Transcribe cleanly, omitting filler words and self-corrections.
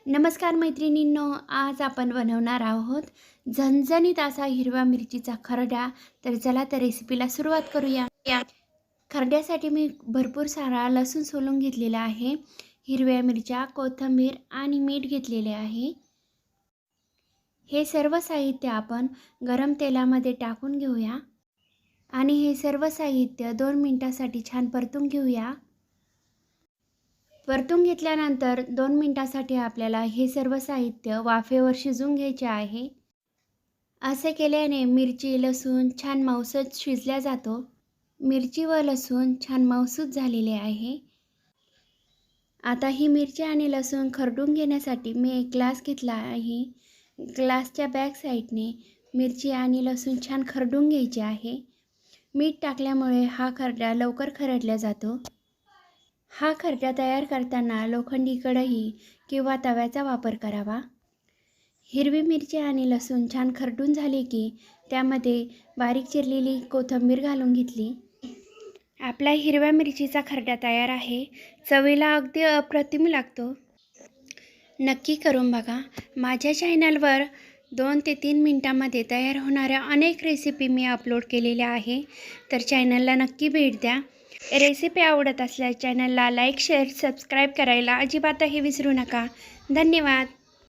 नमस्कार मैत्रिणींनो, आज आपण बनवणार आहोत झणझणीत असा हिरव्या मिरचीचा खरडा. तर चला त्या रेसिपीला सुरुवात करूया. खरड्यासाठी मी भरपूर सारा लसूण सोलून घेतलेला आहे, हिरव्या मिरच्या, कोथिंबीर आणि मीठ घेतलेले आहे. हे सर्व साहित्य आपण गरम तेलामध्ये टाकून घेऊया आणि हे सर्व साहित्य 2 मिनिटांसाठी छान परतून घेऊया. परतून घेतल्यानंतर 2 मिनिटांसाठी आपल्याला हे सर्व साहित्य वाफेवर शिजवून घ्यायचे आहे. असे केल्याने मिरची, लसूण छान मऊसूत शिजल्या जातो. मिरची व लसूण छान मऊसूत झालेले आहे. आता ही मिरची आणि लसूण खरडून घेण्यासाठी मी एक ग्लास घेतला आहे. ग्लासच्या बॅक साईडने मिरची आणि लसूण छान खरडून घ्यायचे आहे. मीठ टाकल्यामुळे हा खरडा लवकर खरडला जातो. हा खरडा तयार करताना लोखंडी कढई किंवा तव्याचा वापर करावा. हिरवी मिरची आणि लसूण छान खरडून झाले की त्यामध्ये बारीक चिरलेली कोथिंबीर घालून घेतली. आपला हिरव्या मिरचीचा खरडा तयार आहे. चवीला अगदी अप्रतिम लागतो. नक्की करून बघा. माझ्या चॅनलवर 2 ते 3 मिनिटांमध्ये तयार होणाऱ्या अनेक रेसिपी मी अपलोड केलेल्या आहे. तर चॅनलला नक्की भेट द्या. रेसिपी आवडत असल्यास चॅनलला लाईक, शेअर, सबस्क्राईब करायला अजिबातही विसरू नका. धन्यवाद.